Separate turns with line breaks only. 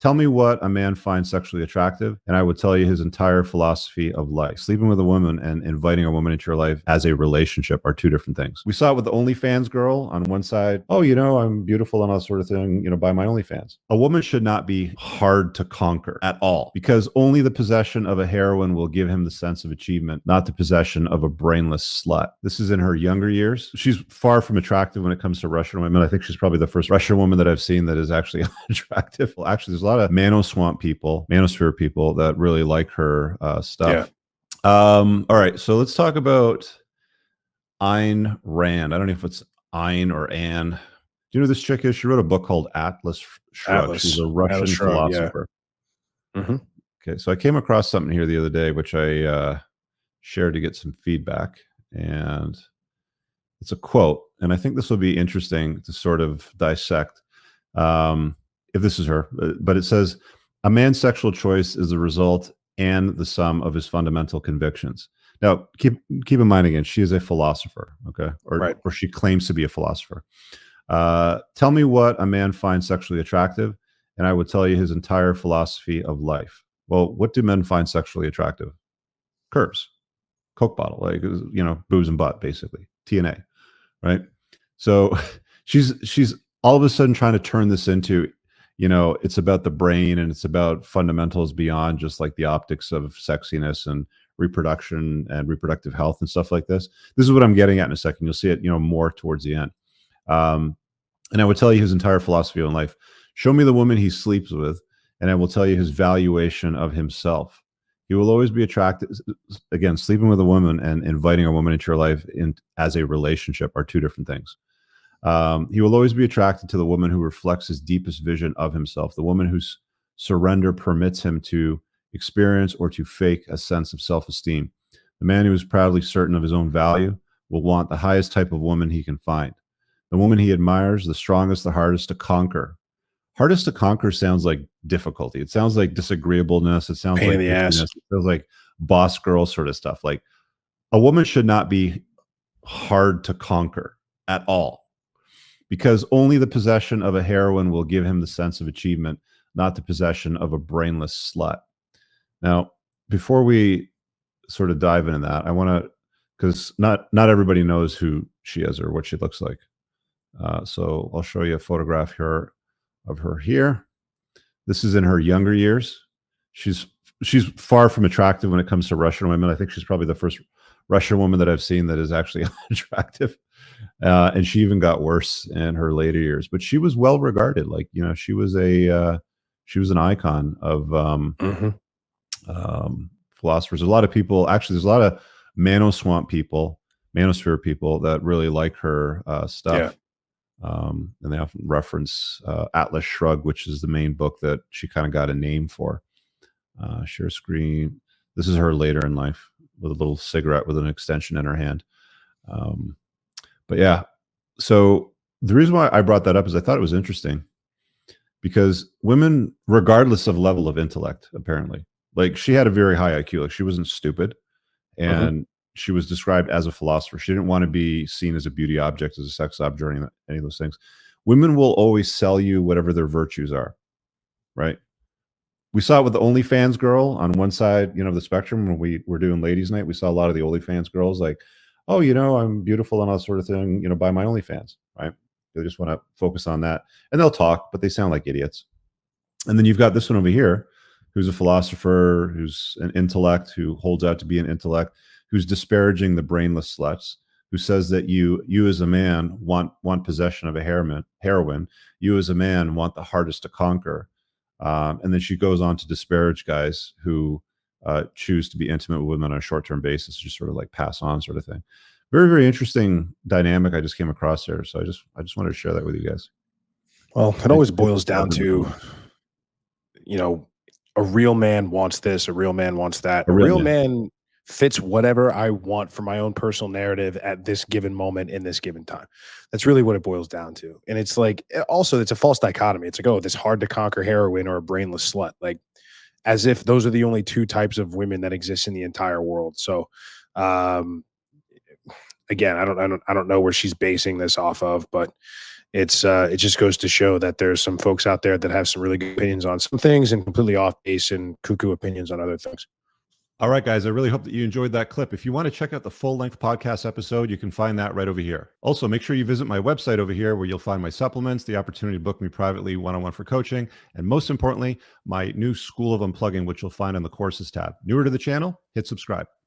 Tell me what a man finds sexually attractive, and I will tell you his entire philosophy of life. Sleeping with a woman and inviting a woman into your life as a relationship are two different things. We saw it with the OnlyFans girl on one side. Oh, I'm beautiful and all sort of thing, buy my OnlyFans. A woman should not be hard to conquer at all, because only the possession of a heroine will give him the sense of achievement, not the possession of a brainless slut. This is in her younger years. She's far from attractive when it comes to Russian women. I think she's probably the first Russian woman that I've seen that is actually attractive. Well, actually, there's a lot of manosphere people that really like her stuff. Yeah. All right, so let's talk about Ayn Rand. I don't know if it's Ayn or Anne. Do you know who this chick is? She wrote a book called Atlas Shrugged. She's a Russian philosopher. Yeah. Mm-hmm. Okay, so I came across something here the other day, which I shared to get some feedback, and it's a quote, and I think this will be interesting to sort of dissect. If this is her, but it says, a man's sexual choice is the result and the sum of his fundamental convictions. Now, keep in mind, again, she is a philosopher, okay? Or she claims to be a philosopher. Tell me what a man finds sexually attractive, and I will tell you his entire philosophy of life. Well, what do men find sexually attractive? Curves, Coke bottle, like, boobs and butt, basically, TNA, right? So she's all of a sudden trying to turn this into, it's about the brain and it's about fundamentals beyond just like the optics of sexiness and reproduction and reproductive health and stuff like this. This is what I'm getting at in a second. You'll see it, more towards the end. And I would tell you his entire philosophy on life. Show me the woman he sleeps with, and I will tell you his valuation of himself. He will always be attracted. Again, sleeping with a woman and inviting a woman into your life as a relationship are two different things. He will always be attracted to the woman who reflects his deepest vision of himself, the woman whose surrender permits him to experience or to fake a sense of self-esteem. The man who is proudly certain of his own value will want the highest type of woman he can find. The woman he admires, the strongest, the hardest to conquer. Hardest to conquer sounds like difficulty. It sounds like disagreeableness. It sounds
pain
like
in the ass.
It feels like boss girl sort of stuff. Like, a woman should not be hard to conquer at all, because only the possession of a heroine will give him the sense of achievement, not the possession of a brainless slut. Now, before we sort of dive into that, I want to, because not everybody knows who she is or what she looks like. So I'll show you a photograph here of her here. This is in her younger years. She's far from attractive when it comes to Russian women. I think she's probably the first Russian woman that I've seen that is actually attractive. And she even got worse in her later years, but she was well regarded. Like, she was an icon of philosophers. A lot of people, actually, there's a lot of manosphere people that really like her stuff. Yeah. And they often reference Atlas Shrugged, which is the main book that she kind of got a name for. Share screen. This is her later in life with a little cigarette with an extension in her hand. But yeah, so the reason why I brought that up is I thought it was interesting because women, regardless of level of intellect, apparently, like, she had a very high IQ. Like, she wasn't stupid, and she was described as a philosopher. She didn't want to be seen as a beauty object, as a sex object, or any of those things. Women will always sell you whatever their virtues are, right? We saw it with the OnlyFans girl on one side, of the spectrum. When we were doing ladies' night, we saw a lot of the OnlyFans girls like, oh, I'm beautiful and all sort of thing, buy my OnlyFans, right? They just want to focus on that. And they'll talk, but they sound like idiots. And then you've got this one over here, who's a philosopher, who's an intellect, who holds out to be an intellect, who's disparaging the brainless sluts, who says that you as a man want possession of a heroine. You as a man want the hardest to conquer. And then she goes on to disparage guys who choose to be intimate with women on a short-term basis, just sort of like pass on sort of thing. Very, very interesting dynamic I just came across there. So I just wanted to share that with you guys.
Well, it always boils down to, a real man wants this, a real man wants that. A real man fits whatever I want for my own personal narrative at this given moment in this given time. That's really what it boils down to. And it's like, also, it's a false dichotomy. It's like, oh, this hard to conquer heroine or a brainless slut. Like, as if those are the only two types of women that exist in the entire world. So, again, I don't know where she's basing this off of, but it just goes to show that there's some folks out there that have some really good opinions on some things and completely off base and cuckoo opinions on other things.
All right, guys, I really hope that you enjoyed that clip. If you want to check out the full-length podcast episode, you can find that right over here. Also, make sure you visit my website over here where you'll find my supplements, the opportunity to book me privately one-on-one for coaching, and most importantly, my new School of Unplugging, which you'll find on the Courses tab. Newer to the channel, hit subscribe.